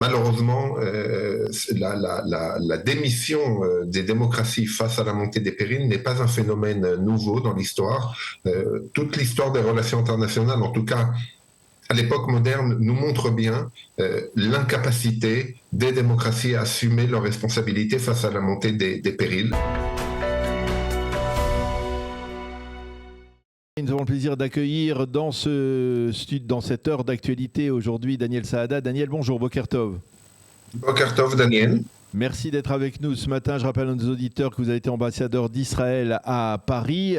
Malheureusement, la démission des démocraties face à la montée des périls n'est pas un phénomène nouveau dans l'histoire. Toute l'histoire des relations internationales, en tout cas à l'époque moderne, nous montre bien l'incapacité des démocraties à assumer leurs responsabilités face à la montée des périls. Nous avons le plaisir d'accueillir dans cette heure d'actualité aujourd'hui Daniel Saada. Daniel, bonjour, Boker Tov. Boker Tov, Daniel. Merci d'être avec nous ce matin. Je rappelle à nos auditeurs que vous avez été ambassadeur d'Israël à Paris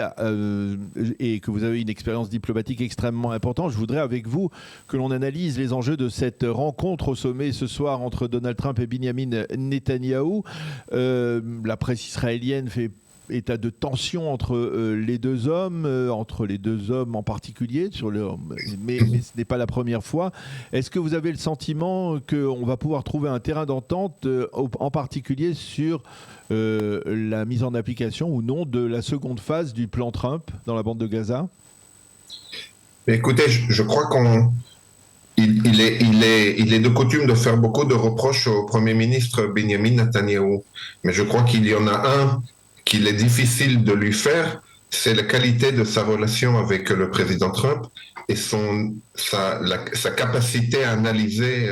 et que vous avez une expérience diplomatique extrêmement importante. Je voudrais avec vous que l'on analyse les enjeux de cette rencontre au sommet ce soir entre Donald Trump et Benjamin Netanyahou. La presse israélienne fait état de tension entre les deux hommes en particulier, mais ce n'est pas la première fois. Est-ce que vous avez le sentiment qu'on va pouvoir trouver un terrain d'entente, en particulier sur la mise en application ou non de la seconde phase du plan Trump dans la bande de Gaza ? Écoutez, je crois qu'il est de coutume de faire beaucoup de reproches au Premier ministre Benjamin Netanyahou, mais je crois qu'il y en a un qu'il est difficile de lui faire, c'est la qualité de sa relation avec le président Trump et sa capacité à analyser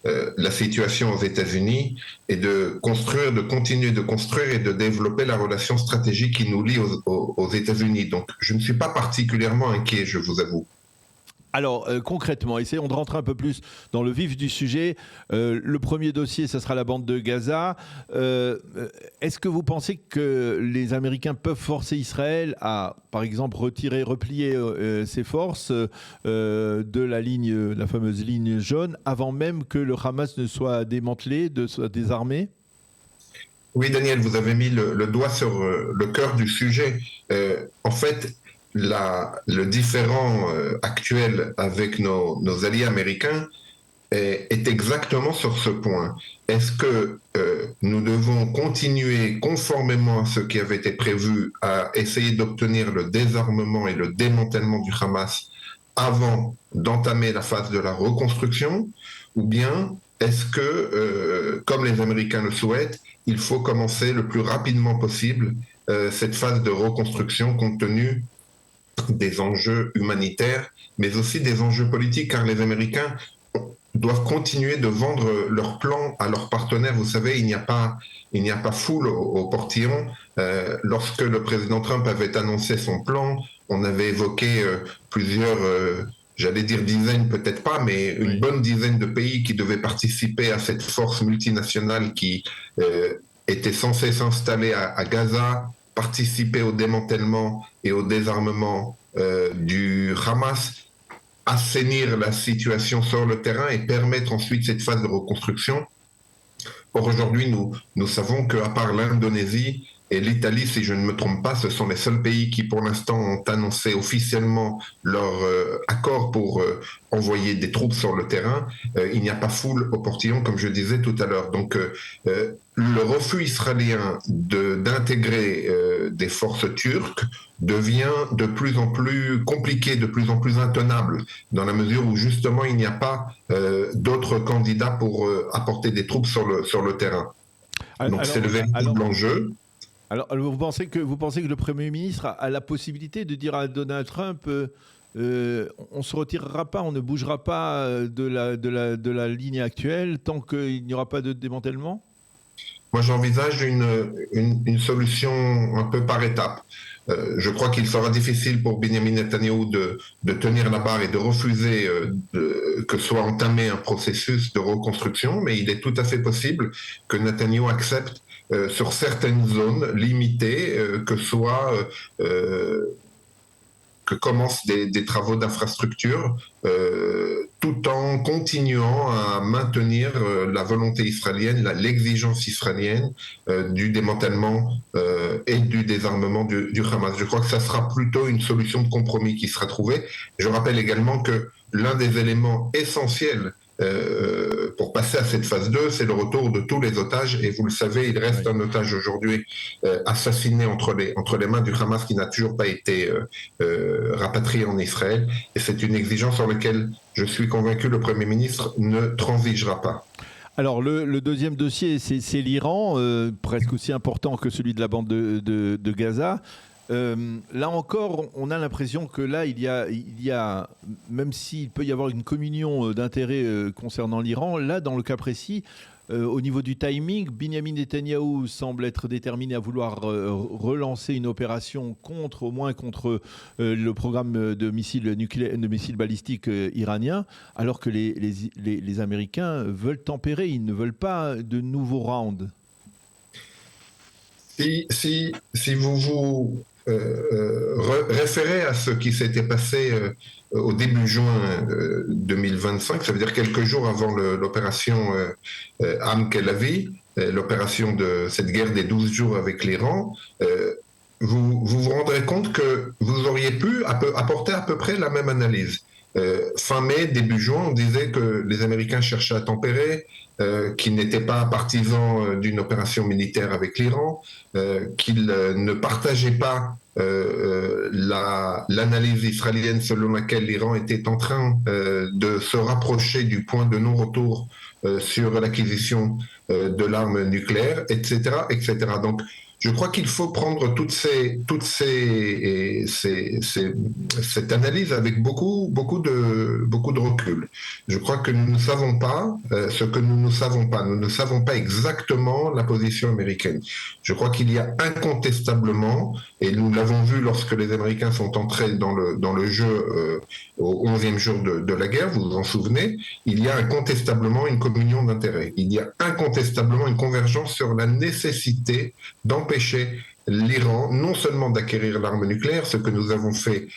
la situation aux États-Unis et de continuer de construire et de développer la relation stratégique qui nous lie aux États-Unis. Donc, je ne suis pas particulièrement inquiet, je vous avoue. Alors, concrètement, essayons de rentrer un peu plus dans le vif du sujet. Le premier dossier, ça sera la bande de Gaza. Est-ce que vous pensez que les Américains peuvent forcer Israël à, par exemple, replier ses forces de la fameuse ligne jaune, avant même que le Hamas ne soit démantelé, soit désarmé ? Oui, Daniel, vous avez mis le doigt sur le cœur du sujet. En fait, le différend actuel avec nos alliés américains est exactement sur ce point. Est-ce que nous devons continuer conformément à ce qui avait été prévu à essayer d'obtenir le désarmement et le démantèlement du Hamas avant d'entamer la phase de la reconstruction, ou bien est-ce que, comme les Américains le souhaitent, il faut commencer le plus rapidement possible cette phase de reconstruction compte tenu des enjeux humanitaires, mais aussi des enjeux politiques, car les Américains doivent continuer de vendre leur plan à leurs partenaires. Vous savez, il n'y a pas foule au portillon. Lorsque le président Trump avait annoncé son plan, on avait évoqué plusieurs, j'allais dire dizaines, peut-être pas, mais une bonne dizaine de pays qui devaient participer à cette force multinationale qui était censée s'installer à Gaza, participer au démantèlement et au désarmement du Hamas, assainir la situation sur le terrain et permettre ensuite cette phase de reconstruction. Or, aujourd'hui, nous savons qu'à part l'Indonésie et l'Italie, si je ne me trompe pas, ce sont les seuls pays qui, pour l'instant, ont annoncé officiellement leur accord pour envoyer des troupes sur le terrain. Il n'y a pas foule au portillon, comme je disais tout à l'heure. Donc, le refus israélien d'intégrer des forces turques devient de plus en plus compliqué, de plus en plus intenable, dans la mesure où, justement, il n'y a pas d'autres candidats pour apporter des troupes sur le terrain. Donc, c'est le véritable enjeu. Alors, vous pensez que le Premier ministre a la possibilité de dire à Donald Trump on ne se retirera pas, on ne bougera pas de la ligne actuelle tant qu'il n'y aura pas de démantèlement ? Moi, j'envisage une solution un peu par étapes. Je crois qu'il sera difficile pour Benjamin Netanyahou de tenir la barre et de refuser que soit entamé un processus de reconstruction, mais il est tout à fait possible que Netanyahou accepte sur certaines zones limitées que commencent des travaux d'infrastructure tout en continuant à maintenir la volonté israélienne, l'exigence israélienne du démantèlement et du désarmement du Hamas. Je crois que ça sera plutôt une solution de compromis qui sera trouvée. Je rappelle également que l'un des éléments essentiels pour passer à cette phase 2, c'est le retour de tous les otages. Et vous le savez, il reste un otage aujourd'hui assassiné entre les mains du Hamas qui n'a toujours pas été rapatrié en Israël. Et c'est une exigence sur laquelle je suis convaincu le Premier ministre ne transigera pas. Alors le deuxième dossier, c'est l'Iran, presque aussi important que celui de la bande de Gaza. Là encore, on a l'impression que là, il y a, même s'il peut y avoir une communion d'intérêts concernant l'Iran, là, dans le cas précis, au niveau du timing, Binyamin Netanyahou semble être déterminé à vouloir relancer une opération au moins contre le programme de missiles nucléaires, de missiles balistiques iraniens, alors que les Américains veulent tempérer, ils ne veulent pas de nouveaux rounds. Si vous vous référez à ce qui s'était passé au début juin 2025, ça veut dire quelques jours avant l'opération Am Kelavi, l'opération de cette guerre des 12 jours avec l'Iran, vous rendrez compte que vous auriez pu apporter à peu près la même analyse. Fin mai, début juin, on disait que les Américains cherchaient à tempérer, qu'ils n'étaient pas partisans d'une opération militaire avec l'Iran, qu'ils ne partageaient pas l'analyse israélienne selon laquelle l'Iran était en train de se rapprocher du point de non-retour sur l'acquisition de l'arme nucléaire, etc., etc. Donc, je crois qu'il faut prendre cette analyse avec beaucoup de recul. Je crois que nous ne savons pas ce que nous ne savons pas. Nous ne savons pas exactement la position américaine. Je crois qu'il y a incontestablement, et nous l'avons vu lorsque les Américains sont entrés dans le jeu au 11e jour de la guerre, vous vous en souvenez, il y a incontestablement une communion d'intérêts. Il y a incontestablement une convergence sur la nécessité d'empêcher l'Iran non seulement d'acquérir l'arme nucléaire, ce que nous avons fait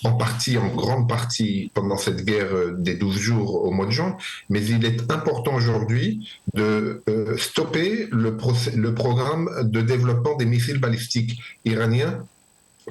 en grande partie pendant cette guerre des 12 jours au mois de juin, mais il est important aujourd'hui de stopper le programme de développement des missiles balistiques iraniens,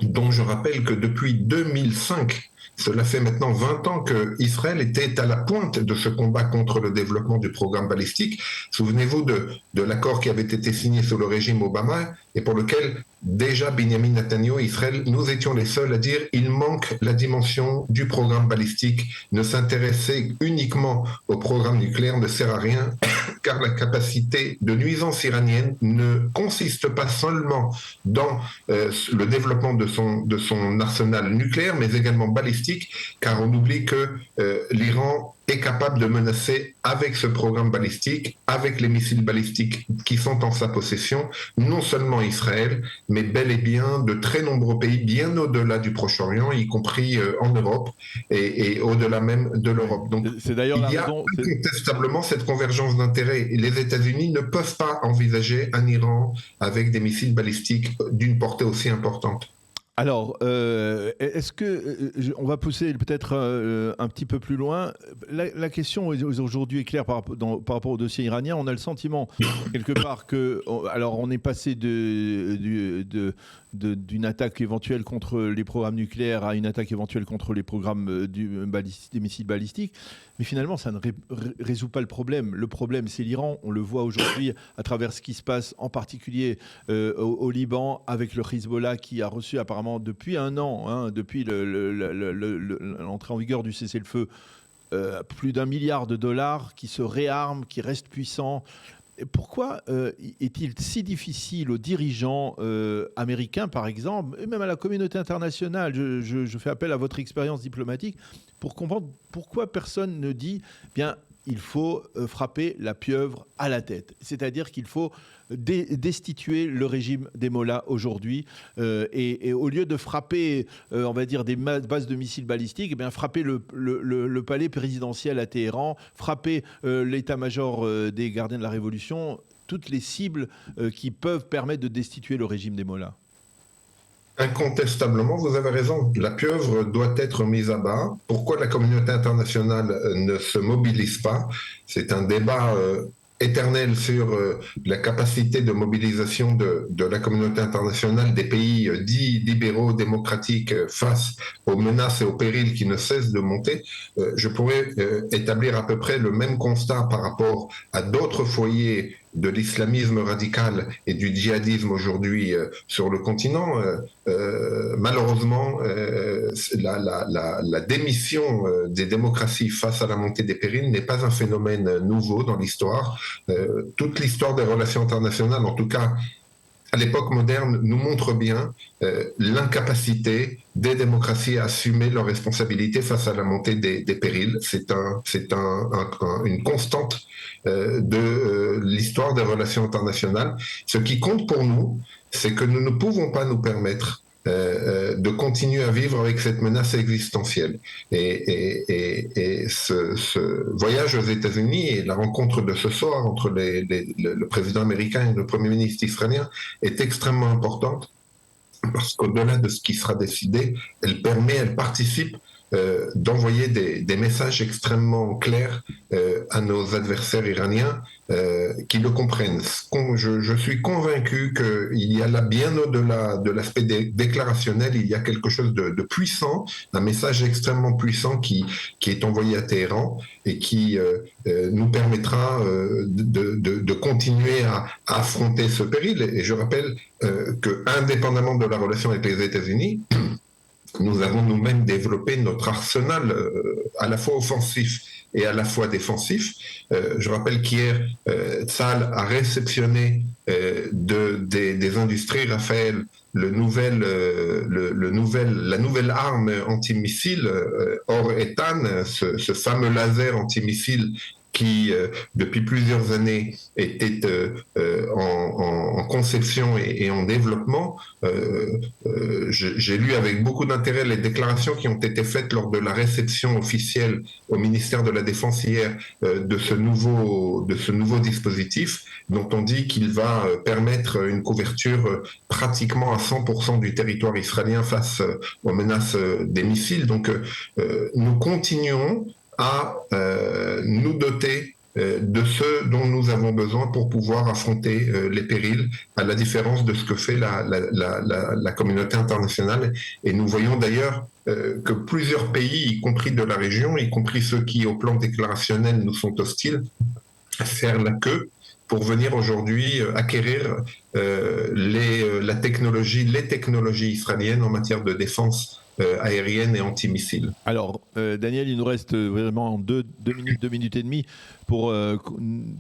dont je rappelle que depuis 2005, cela fait maintenant 20 ans qu'Israël était à la pointe de ce combat contre le développement du programme balistique. Souvenez-vous de l'accord qui avait été signé sous le régime Obama et pour lequel déjà Binyamin Netanyahou et Israël, nous étions les seuls à dire il manque la dimension du programme balistique. Ne s'intéresser uniquement au programme nucléaire ne sert à rien car la capacité de nuisance iranienne ne consiste pas seulement dans le développement de son arsenal nucléaire, mais également balistique, car on oublie que l'Iran est capable de menacer avec ce programme balistique, avec les missiles balistiques qui sont en sa possession, non seulement Israël, mais bel et bien de très nombreux pays bien au-delà du Proche-Orient, y compris en Europe et au-delà même de l'Europe. Donc il y a incontestablement cette convergence d'intérêts. Les États-Unis ne peuvent pas envisager un Iran avec des missiles balistiques d'une portée aussi importante. Alors, est-ce que on va pousser peut-être un petit peu plus loin. La question aujourd'hui est claire par rapport au dossier iranien. On a le sentiment quelque part que, alors, on est passé d'une attaque éventuelle contre les programmes nucléaires à une attaque éventuelle contre les programmes des missiles balistiques. Mais finalement, ça ne résout pas le problème. Le problème, c'est l'Iran. On le voit aujourd'hui à travers ce qui se passe, en particulier au Liban, avec le Hezbollah qui a reçu apparemment depuis un an, depuis l'entrée en vigueur du cessez-le-feu, plus d'1 milliard de dollars, qui se réarme, qui reste puissant. Pourquoi est-il si difficile aux dirigeants américains, par exemple, et même à la communauté internationale, je fais appel à votre expérience diplomatique, pour comprendre pourquoi personne ne dit, bien, il faut frapper la pieuvre à la tête. C'est-à-dire qu'il faut destituer le régime des mollahs aujourd'hui et au lieu de frapper, on va dire, des bases de missiles balistiques, eh bien, frapper le palais présidentiel à Téhéran, frapper l'état-major des gardiens de la Révolution, toutes les cibles qui peuvent permettre de destituer le régime des mollahs. Incontestablement, vous avez raison. La pieuvre doit être mise à bas. Pourquoi la communauté internationale ne se mobilise pas? C'est un débat éternel sur la capacité de mobilisation de la communauté internationale des pays dits libéraux démocratiques face aux menaces et aux périls qui ne cessent de monter. Je pourrais établir à peu près le même constat par rapport à d'autres foyers de l'islamisme radical et du djihadisme aujourd'hui sur le continent, malheureusement, la démission des démocraties face à la montée des périls n'est pas un phénomène nouveau dans l'histoire. Toute l'histoire des relations internationales, en tout cas à l'époque moderne, nous montre bien l'incapacité des démocraties à assumer leurs responsabilités face à la montée des périls. C'est une constante de l'histoire des relations internationales. Ce qui compte pour nous, c'est que nous ne pouvons pas nous permettre de continuer à vivre avec cette menace existentielle. Et ce voyage aux États-Unis et la rencontre de ce soir entre le président américain et le premier ministre israélien est extrêmement importante parce qu'au-delà de ce qui sera décidé, elle participe d'envoyer des messages extrêmement clairs à nos adversaires iraniens qui le comprennent. Je suis convaincu qu'il y a là, bien au-delà de l'aspect déclarationnel, il y a quelque chose de puissant, un message extrêmement puissant qui est envoyé à Téhéran et qui nous permettra de continuer à affronter ce péril. Et je rappelle que, indépendamment de la relation avec les États-Unis, nous avons nous-mêmes développé notre arsenal à la fois offensif et à la fois défensif. Je rappelle qu'hier, Tzahal a réceptionné des industries Rafael la nouvelle arme antimissile Or Etan, ce fameux laser antimissile qui, depuis plusieurs années, était en conception et en développement. J'ai lu avec beaucoup d'intérêt les déclarations qui ont été faites lors de la réception officielle au ministère de la Défense hier de ce nouveau dispositif, dont on dit qu'il va permettre une couverture pratiquement à 100% du territoire israélien face aux menaces des missiles. Donc, nous continuons à nous doter de ce dont nous avons besoin pour pouvoir affronter les périls, à la différence de ce que fait la communauté internationale. Et nous voyons d'ailleurs que plusieurs pays, y compris de la région, y compris ceux qui, au plan déclarationnel, nous sont hostiles, faire la queue pour venir aujourd'hui acquérir les technologies israéliennes en matière de défense aérienne et antimissiles. Alors, Daniel, il nous reste vraiment 2 minutes et demie pour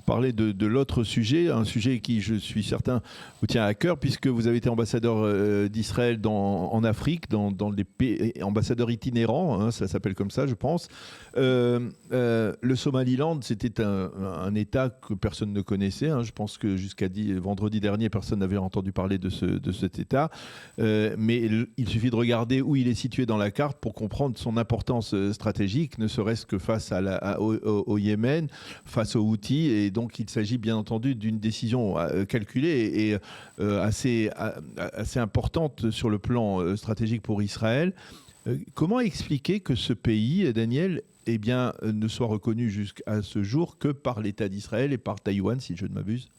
parler de l'autre sujet, un sujet qui, je suis certain, vous tient à cœur, puisque vous avez été ambassadeur d'Israël en Afrique, dans les pays, ambassadeur itinérant, hein, ça s'appelle comme ça, je pense. Le Somaliland, c'était un État que personne ne connaissait. Hein, je pense que jusqu'à vendredi dernier, personne n'avait entendu parler de cet État. Mais il suffit de regarder où il est situé dans la carte pour comprendre son importance stratégique, ne serait-ce que face au Yémen, face aux Houthis. Et donc, il s'agit bien entendu d'une décision calculée et assez importante sur le plan stratégique pour Israël. Comment expliquer que ce pays, Daniel, ne soit reconnu jusqu'à ce jour que par l'État d'Israël et par Taïwan, si je ne m'abuse ?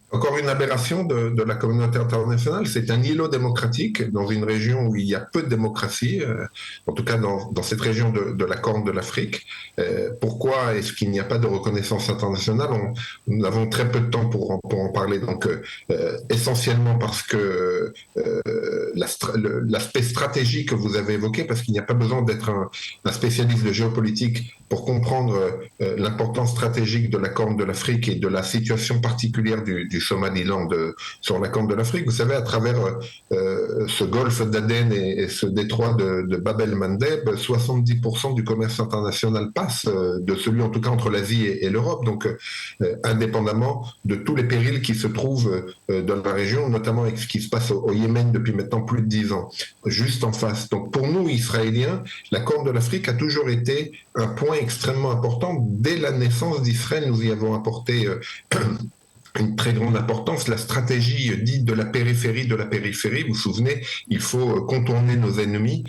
Encore une aberration de la communauté internationale. C'est un îlot démocratique dans une région où il y a peu de démocratie, en tout cas dans cette région de la Corne de l'Afrique. Pourquoi est-ce qu'il n'y a pas de reconnaissance internationale ? Nous avons très peu de temps pour en parler. Donc, essentiellement parce que l'aspect stratégique que vous avez évoqué, parce qu'il n'y a pas besoin d'être un spécialiste de géopolitique pour comprendre l'importance stratégique de la Corne de l'Afrique et de la situation particulière du Somaliland sur la Corne de l'Afrique. Vous savez, à travers ce golfe d'Aden et ce détroit de Bab el-Mandeb, 70% du commerce international passe de celui, en tout cas, entre l'Asie et l'Europe. Donc, indépendamment de tous les périls qui se trouvent dans la région, notamment avec ce qui se passe au Yémen depuis maintenant plus de 10 ans, juste en face. Donc, pour nous, Israéliens, la Corne de l'Afrique a toujours été un point extrêmement important. Dès la naissance d'Israël, nous y avons apporté une très grande importance. La stratégie dite de la périphérie, vous vous souvenez, il faut contourner nos ennemis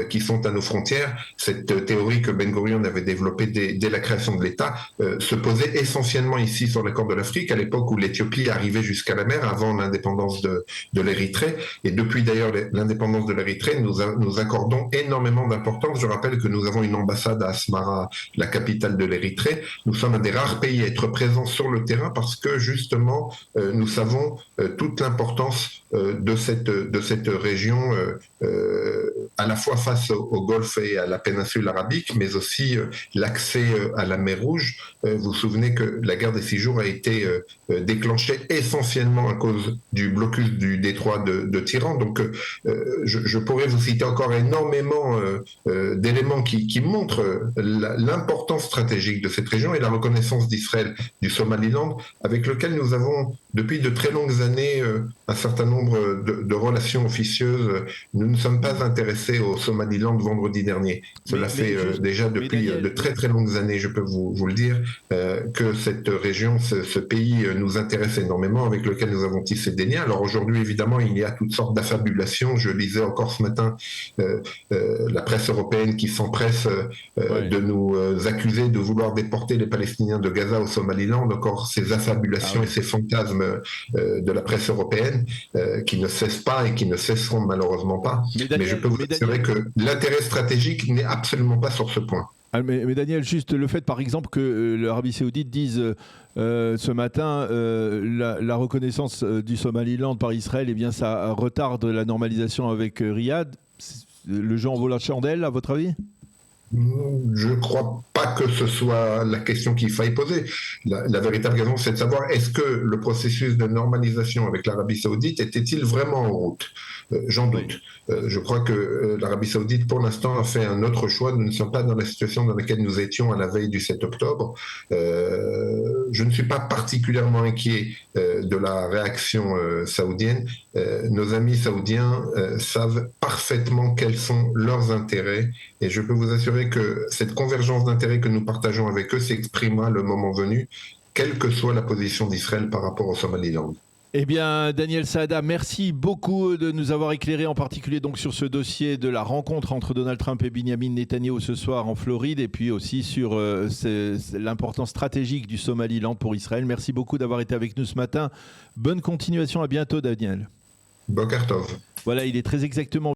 qui sont à nos frontières. Cette théorie que Ben Gurion avait développée dès la création de l'État se posait essentiellement ici sur la Corne de l'Afrique, à l'époque où l'Éthiopie arrivait jusqu'à la mer, avant l'indépendance de l'Érythrée. Et depuis d'ailleurs l'indépendance de l'Érythrée, nous accordons énormément d'importance. Je rappelle que nous avons une ambassade à Asmara, la capitale de l'Érythrée. Nous sommes un des rares pays à être présents sur le terrain parce que justement, nous savons toute l'importance de cette région, à la fois face au Golfe et à la péninsule arabique, mais aussi l'accès à la mer Rouge. Vous vous souvenez que la guerre des 6 jours a été déclenchée essentiellement à cause du blocus du détroit de Tiran. Donc je pourrais vous citer encore énormément d'éléments qui montrent l'importance stratégique de cette région et la reconnaissance d'Israël du Somaliland, avec lequel nous avons depuis de très longues années un certain nombre de relations officieuses. Nous ne sommes pas intéressés au Somaliland vendredi dernier. Cela fait déjà depuis de très très longues années, je peux vous le dire, que cette région, ce pays nous intéresse énormément, avec lequel nous avons tissé des liens. Alors aujourd'hui, évidemment, il y a toutes sortes d'affabulations. Je lisais encore ce matin la presse européenne qui s'empresse de nous accuser de vouloir déporter les Palestiniens de Gaza au Somaliland. Encore ces affabulations et ces fantasmes de la presse européenne qui ne cessent pas et qui ne cesseront malheureusement pas. Mais je peux vous assurer que l'intérêt stratégique n'est absolument pas sur ce point. Mais Daniel, juste le fait par exemple que l'Arabie Saoudite dise ce matin la reconnaissance du Somaliland par Israël, eh bien ça retarde la normalisation avec Riyad. Le jeu en vaut la chandelle, à votre avis ? Je ne crois pas que ce soit la question qu'il faille poser. La véritable question, c'est de savoir est-ce que le processus de normalisation avec l'Arabie Saoudite était-il vraiment en route ? J'en doute. Je crois que l'Arabie Saoudite, pour l'instant, a fait un autre choix. Nous ne sommes pas dans la situation dans laquelle nous étions à la veille du 7 octobre. Je ne suis pas particulièrement inquiet de la réaction saoudienne. Nos amis saoudiens savent parfaitement quels sont leurs intérêts et je peux vous assurer que cette convergence d'intérêts que nous partageons avec eux s'exprimera le moment venu, quelle que soit la position d'Israël par rapport au Somaliland. Eh bien, Daniel Saada, merci beaucoup de nous avoir éclairé, en particulier donc sur ce dossier de la rencontre entre Donald Trump et Benyamin Netanyahou ce soir en Floride, et puis aussi sur l'importance stratégique du Somaliland pour Israël. Merci beaucoup d'avoir été avec nous ce matin. Bonne continuation, à bientôt, Daniel. Boker Tov. Voilà, il est très exactement